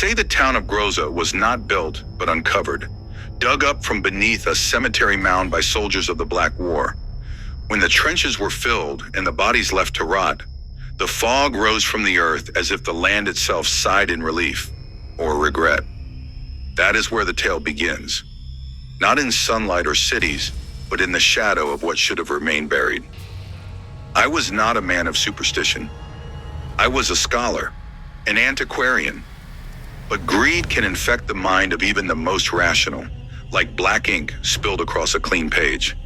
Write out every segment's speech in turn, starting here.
say the town of Groza was not built, but uncovered, dug up from beneath a cemetery mound by soldiers of the Black War. When the trenches were filled and the bodies left to rot, the fog rose from the earth as if the land itself sighed in relief or regret. That is where the tale begins. Not in sunlight or cities, but in the shadow of what should have remained buried. I was not a man of superstition. I was a scholar, an antiquarian. But greed can infect the mind of even the most rational, like black ink spilled across a clean page.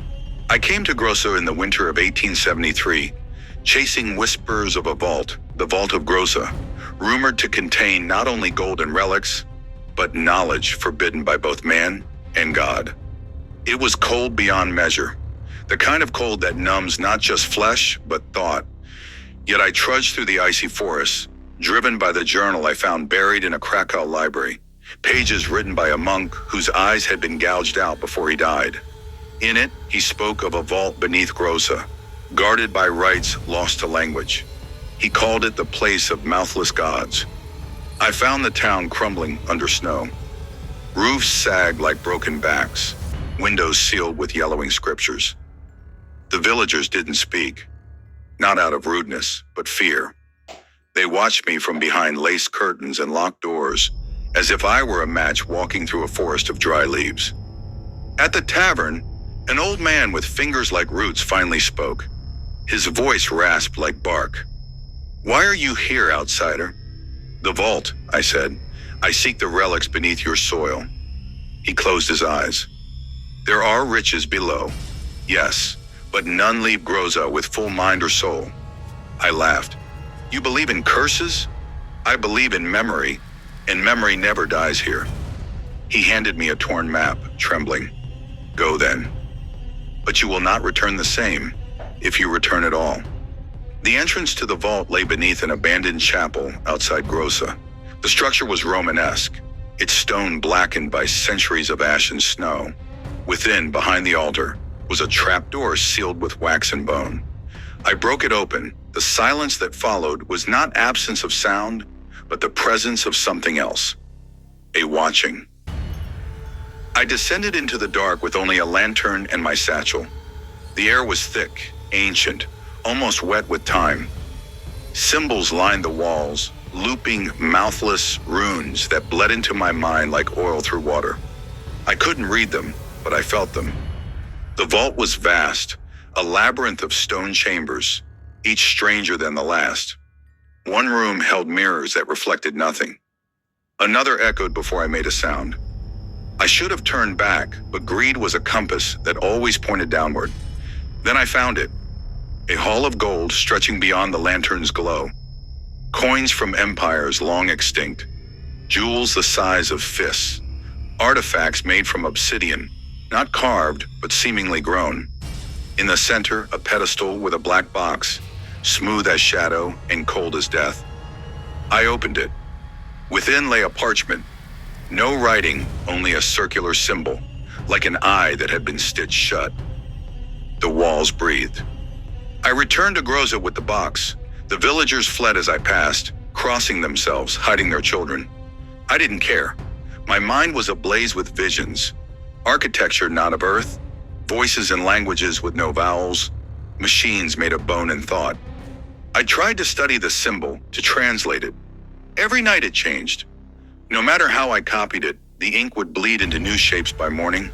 I came to Grosso in the winter of 1873, chasing whispers of a vault, the Vault of Grossa, rumored to contain not only gold and relics, but knowledge forbidden by both man and God. It was cold beyond measure, the kind of cold that numbs not just flesh, but thought. Yet I trudged through the icy forest, driven by the journal I found buried in a Krakow library, pages written by a monk whose eyes had been gouged out before he died. In it, he spoke of a vault beneath Grossa, guarded by rites lost to language. He called it the place of mouthless gods. I found the town crumbling under snow. Roofs sagged like broken backs, windows sealed with yellowing scriptures. The villagers didn't speak, not out of rudeness, but fear. They watched me from behind lace curtains and locked doors, as if I were a match walking through a forest of dry leaves. At the tavern, an old man with fingers like roots finally spoke. His voice rasped like bark. "Why are you here, outsider?" "The vault," I said. "I seek the relics beneath your soil." He closed his eyes. "There are riches below, yes, but none leave Groza with full mind or soul." I laughed. "You believe in curses? I believe in memory, and memory never dies here." He handed me a torn map, trembling. "Go then. But you will not return the same, if you return at all." The entrance to the vault lay beneath an abandoned chapel outside Grossa. The structure was Romanesque, its stone blackened by centuries of ash and snow. Within, behind the altar, was a trapdoor sealed with wax and bone. I broke it open. The silence that followed was not absence of sound, but the presence of something else. A watching. I descended into the dark with only a lantern and my satchel. The air was thick, ancient, almost wet with time. Symbols lined the walls, looping, mouthless runes that bled into my mind like oil through water. I couldn't read them, but I felt them. The vault was vast, a labyrinth of stone chambers, each stranger than the last. One room held mirrors that reflected nothing. Another echoed before I made a sound. I should have turned back, but greed was a compass that always pointed downward. Then I found it. A hall of gold stretching beyond the lantern's glow. Coins from empires long extinct. Jewels the size of fists. Artifacts made from obsidian, not carved, but seemingly grown. In the center, a pedestal with a black box, smooth as shadow and cold as death. I opened it. Within lay a parchment. No writing, only a circular symbol, like an eye that had been stitched shut. The walls breathed. I returned to Groza with the box. The villagers fled as I passed, crossing themselves, hiding their children. I didn't care. My mind was ablaze with visions. Architecture not of earth, voices and languages with no vowels, machines made of bone and thought. I tried to study the symbol, to translate it. Every night it changed. No matter how I copied it, the ink would bleed into new shapes by morning.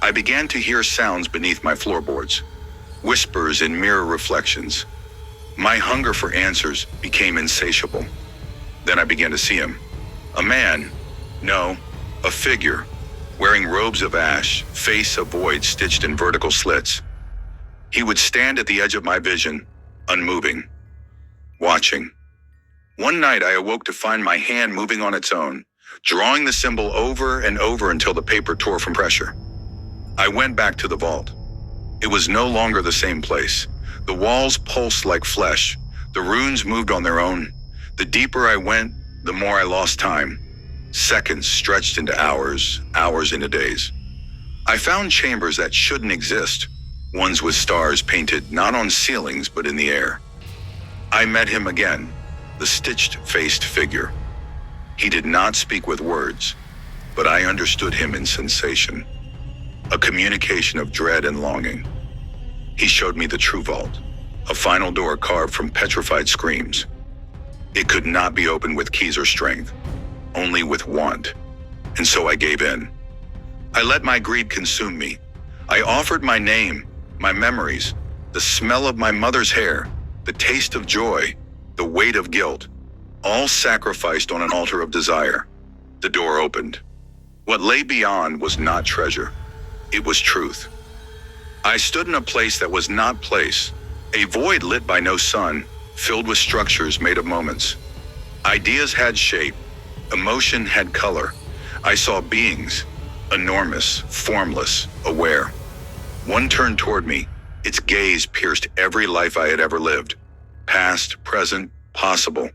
I began to hear sounds beneath my floorboards, whispers and mirror reflections. My hunger for answers became insatiable. Then I began to see him. A man, no, a figure, wearing robes of ash, face a void stitched in vertical slits. He would stand at the edge of my vision, unmoving, watching. One night I awoke to find my hand moving on its own, drawing the symbol over and over until the paper tore from pressure. I went back to the vault. It was no longer the same place. The walls pulsed like flesh. The runes moved on their own. The deeper I went, the more I lost time. Seconds stretched into hours, hours into days. I found chambers that shouldn't exist, ones with stars painted not on ceilings but in the air. I met him again, the stitched-faced figure. He did not speak with words, but I understood him in sensation, a communication of dread and longing. He showed me the true vault, a final door carved from petrified screams. It could not be opened with keys or strength, only with want. And so I gave in. I let my greed consume me. I offered my name, my memories, the smell of my mother's hair, the taste of joy, the weight of guilt, all sacrificed on an altar of desire. The door opened. What lay beyond was not treasure. It was truth. I stood in a place that was not place, a void lit by no sun, filled with structures made of moments. Ideas had shape, emotion had color. I saw beings, enormous, formless, aware. One turned toward me. Its gaze pierced every life I had ever lived. Past, present, possible.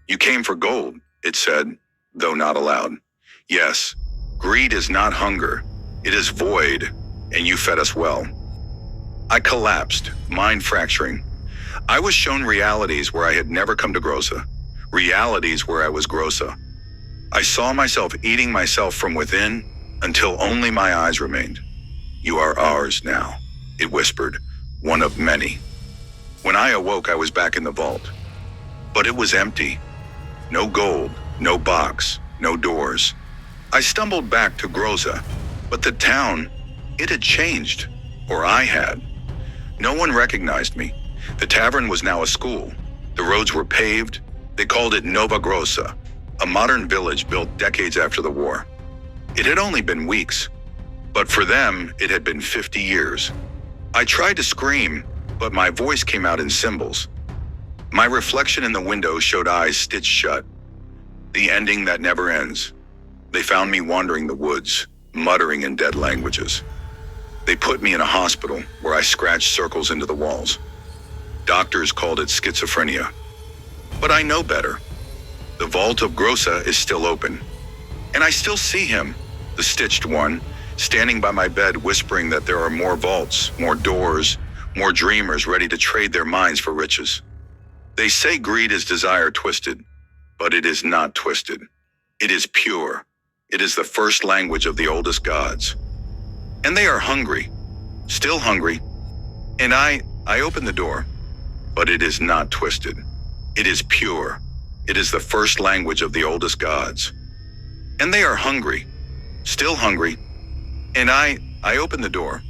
You came for gold, it said, though not aloud. Yes, greed is not hunger. It is void, and you fed us well. I collapsed, mind fracturing. I was shown realities where I had never come to Grossa, realities where I was Grossa. I saw myself eating myself from within until only my eyes remained. You are ours now, it whispered, one of many. When I awoke, I was back in the vault. But it was empty. No gold, no box, no doors. I stumbled back to Groza, but the town, it had changed, or I had. No one recognized me. The tavern was now a school. The roads were paved. They called it Nova Grossa, a modern village built decades after the war. It had only been weeks, but for them, it had been 50 years. I tried to scream, but my voice came out in symbols. My reflection in the window showed eyes stitched shut. The ending that never ends. They found me wandering the woods, muttering in dead languages. They put me in a hospital where I scratched circles into the walls. Doctors called it schizophrenia. But I know better. The vault of Grossa is still open. And I still see him, the stitched one, standing by my bed whispering that there are more vaults, more doors, more dreamers ready to trade their minds for riches. They say greed is desire twisted, but it is not twisted. It is pure. It is the first language of the oldest gods. And they are hungry, still hungry. And I open the door, but it is not twisted. It is pure. It is the first language of the oldest gods. And they are hungry, still hungry. And I open the door,